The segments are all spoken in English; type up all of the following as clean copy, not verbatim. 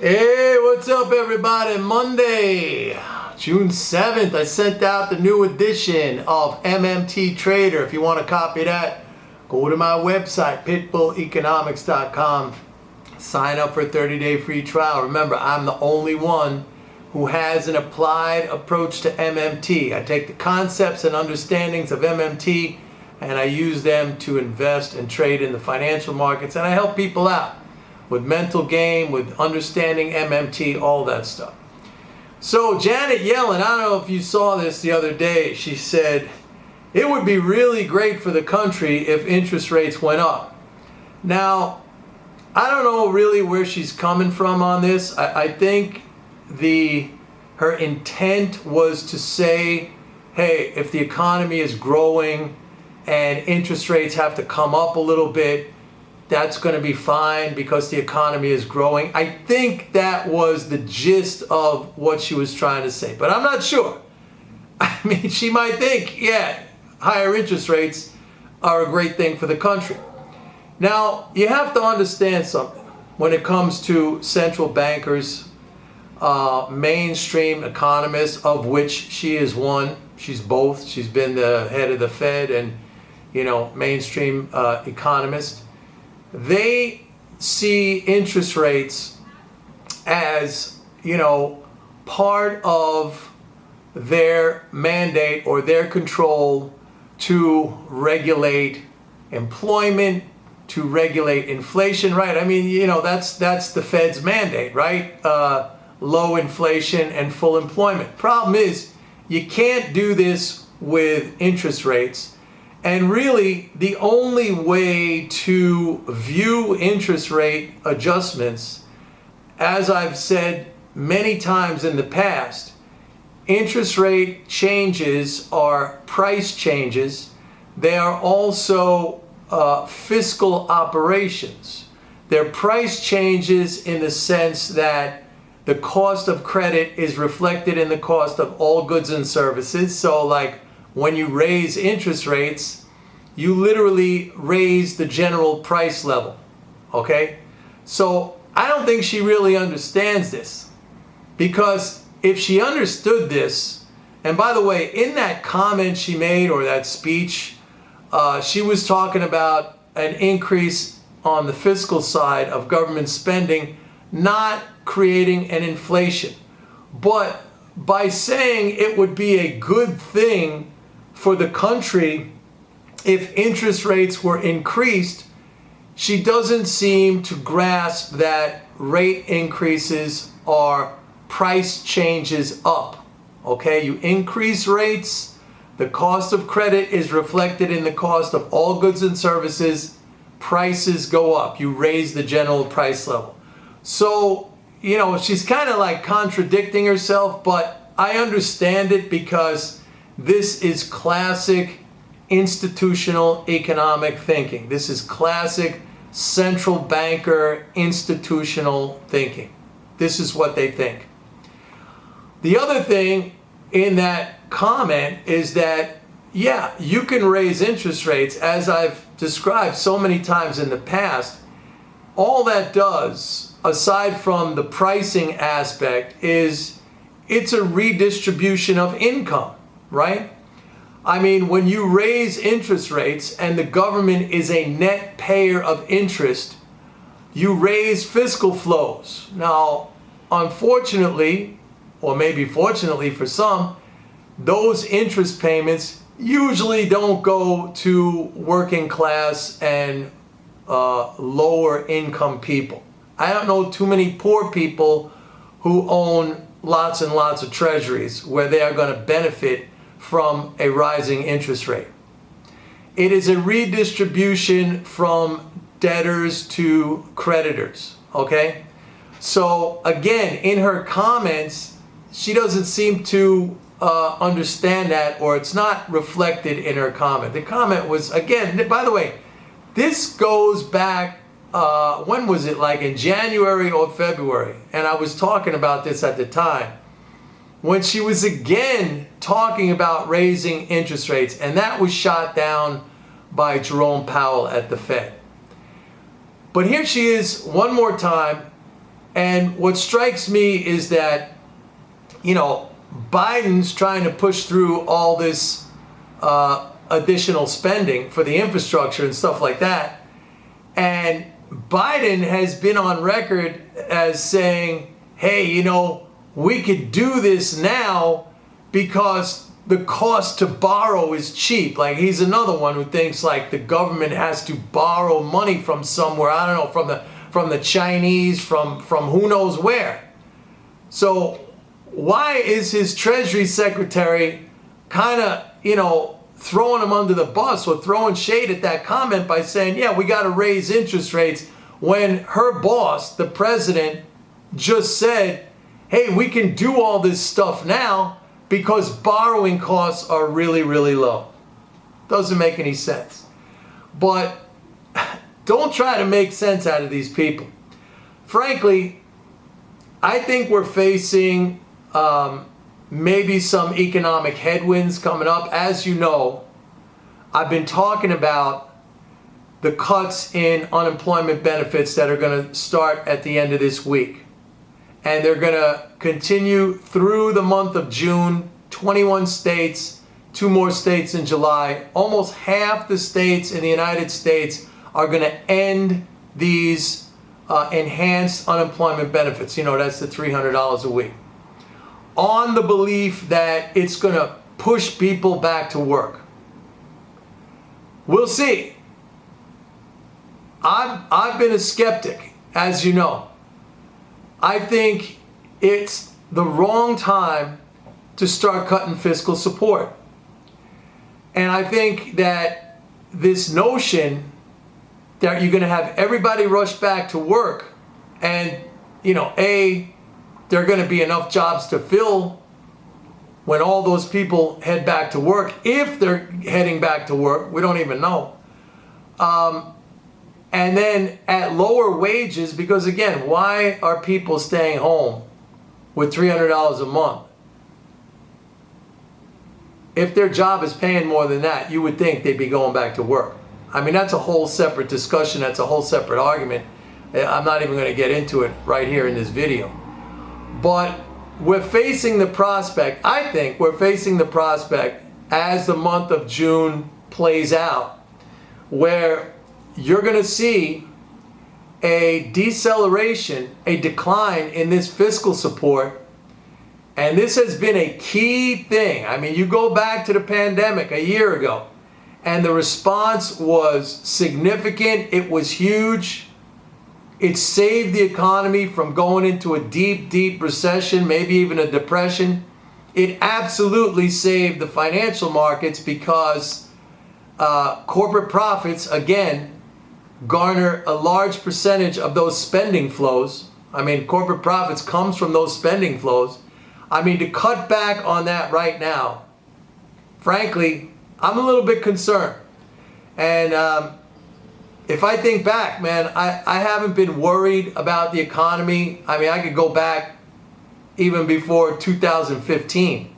Hey, what's up everybody? Monday, June 7th, I sent out the new edition of MMT Trader. If you want to copy that, go to my website, pitbulleconomics.com. Sign up for a 30-day free trial. Remember, I'm the only one who has an applied approach to MMT. I take the concepts and understandings of MMT and I use them to invest and trade in the financial markets, and I help people out with mental game, with understanding MMT, all that stuff. So Janet Yellen, I don't know if you saw this the other day, she said, it would be really great for the country if interest rates went up. Now, I don't know really where she's coming from on this. I think her intent was to say, hey, if the economy is growing and interest rates have to come up a little bit, that's going to be fine because the economy is growing. I think that was the gist of what she was trying to say, but I'm not sure. I mean, she might think, yeah, higher interest rates are a great thing for the country. Now, you have to understand something when it comes to central bankers, mainstream economists, of which she is one. She's both. She's been the head of the Fed and, mainstream economist. They see interest rates as, part of their mandate or their control to regulate employment, to regulate inflation, right? I mean, that's the Fed's mandate, right? Low inflation and full employment. Problem is, you can't do this with interest rates. And really, the only way to view interest rate adjustments, as I've said many times in the past, interest rate changes are price changes. They are also fiscal operations. They're price changes in the sense that the cost of credit is reflected in the cost of all goods and services. So like, when you raise interest rates, you literally raise the general price level, okay? So I don't think she really understands this, because if she understood this, and by the way, in that comment she made, or that speech, she was talking about an increase on the fiscal side of government spending, not creating an inflation. But by saying it would be a good thing for the country if interest rates were increased, she doesn't seem to grasp that rate increases are price changes up. Okay, you increase rates, the cost of credit is reflected in the cost of all goods and services, prices go up, you raise the general price level. So, she's kind of like contradicting herself, but I understand it because this is classic institutional economic thinking. This is classic central banker institutional thinking. This is what they think. The other thing in that comment is that, yeah, you can raise interest rates, as I've described so many times in the past. All that does, aside from the pricing aspect, is it's a redistribution of income, right? I mean, when you raise interest rates and the government is a net payer of interest, you raise fiscal flows. Now, unfortunately, or maybe fortunately for some, those interest payments usually don't go to working class and lower income people. I don't know too many poor people who own lots and lots of treasuries where they are going to benefit from a rising interest rate. It is a redistribution from debtors to creditors, okay? So again, in her comments, she doesn't seem to understand that, or it's not reflected in her comment. The comment was, again, by the way, this goes back, when was it, like in January or February? And I was talking about this at the time, when she was again talking about raising interest rates, and that was shot down by Jerome Powell at the Fed. But here she is one more time And what strikes me is that, Biden's trying to push through all this additional spending for the infrastructure and stuff like that. And Biden has been on record as saying, hey, we could do this now because the cost to borrow is cheap. Like, he's another one who thinks like the government has to borrow money from somewhere. I don't know, from the Chinese, from who knows where. So why is his Treasury Secretary kind of, throwing him under the bus or throwing shade at that comment by saying, yeah, we got to raise interest rates, when her boss, the president, just said, hey, we can do all this stuff now because borrowing costs are really, really low. Doesn't make any sense. But don't try to make sense out of these people. Frankly, I think we're facing maybe some economic headwinds coming up. As you know, I've been talking about the cuts in unemployment benefits that are going to start at the end of this week. And they're going to continue through the month of June. 21 states, 2 more states in July. Almost half the states in the United States are going to end these enhanced unemployment benefits. That's the $300 a week, on the belief that it's going to push people back to work. We'll see. I've been a skeptic, as you know. I think it's the wrong time to start cutting fiscal support. And I think that this notion that you're going to have everybody rush back to work and, there are going to be enough jobs to fill when all those people head back to work, if they're heading back to work, we don't even know. And then at lower wages, because again, why are people staying home with $300 a month? If their job is paying more than that, you would think they'd be going back to work. I mean, that's a whole separate discussion. That's a whole separate argument. I'm not even going to get into it right here in this video. But we're facing the prospect, I think we're facing the prospect as the month of June plays out, where you're going to see a deceleration, a decline in this fiscal support. And this has been a key thing. I mean, you go back to the pandemic a year ago, and the response was significant. It was huge. It saved the economy from going into a deep, deep recession, maybe even a depression. It absolutely saved the financial markets because corporate profits, again, garner a large percentage of those spending flows. I mean, corporate profits comes from those spending flows. I mean, to cut back on that right now, frankly, I'm a little bit concerned. And if I think back, man, I haven't been worried about the economy. I mean, I could go back even before 2015.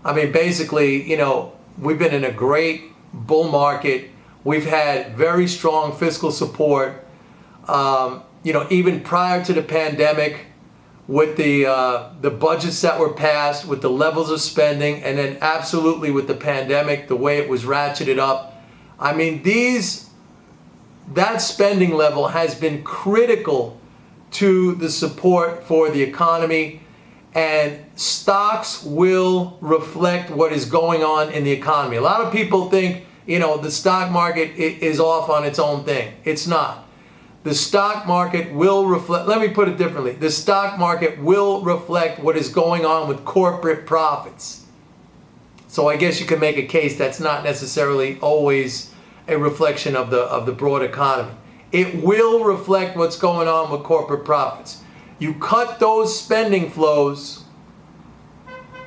I mean, basically, we've been in a great bull market. We've had very strong fiscal support. Even prior to the pandemic, with the budgets that were passed, with the levels of spending, and then absolutely with the pandemic, the way it was ratcheted up. I mean, that spending level has been critical to the support for the economy, and stocks will reflect what is going on in the economy. A lot of people think, the stock market is off on its own thing. It's not. The stock market will reflect, let me put it differently, the stock market will reflect what is going on with corporate profits. So I guess you can make a case that's not necessarily always a reflection of the broad economy. It will reflect what's going on with corporate profits. You cut those spending flows,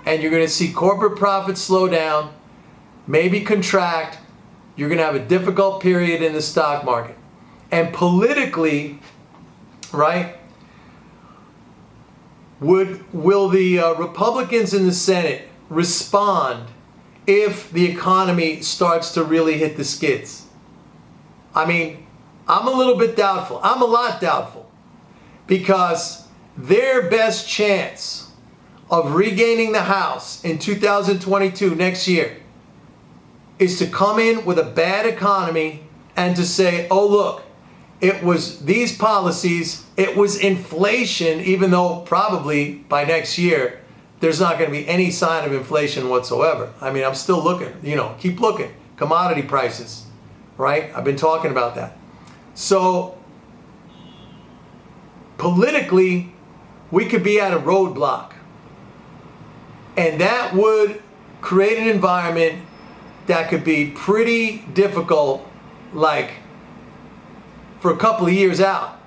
and you're going to see corporate profits slow down, maybe contract. You're going to have a difficult period in the stock market. And politically, right, will the Republicans in the Senate respond if the economy starts to really hit the skids? I mean, I'm a little bit doubtful. I'm a lot doubtful. because their best chance of regaining the House in 2022, next year, is to come in with a bad economy and to say, oh look, it was these policies, it was inflation, even though probably by next year there's not going to be any sign of inflation whatsoever. I mean, I'm still looking, keep looking. Commodity prices, right? I've been talking about that. So politically, we could be at a roadblock. And that would create an environment that could be pretty difficult, like for a couple of years out.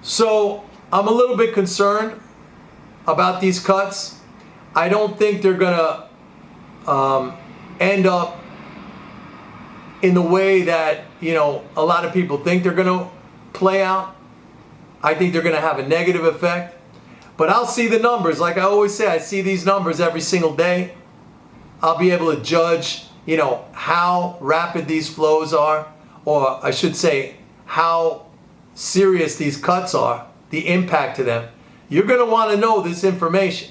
So I'm a little bit concerned about these cuts. I don't think they're gonna end up in the way that a lot of people think they're gonna play out. I think they're gonna have a negative effect. But I'll see the numbers. Like I always say, I see these numbers every single day. I'll be able to judge, how rapid these flows are, or I should say, how serious these cuts are, the impact to them. You're going to want to know this information.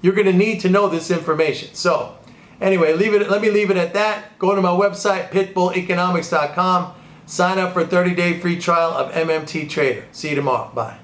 You're going to need to know this information. So, anyway, let me leave it at that. Go to my website, pitbulleconomics.com. Sign up for a 30-day free trial of MMT Trader. See you tomorrow. Bye.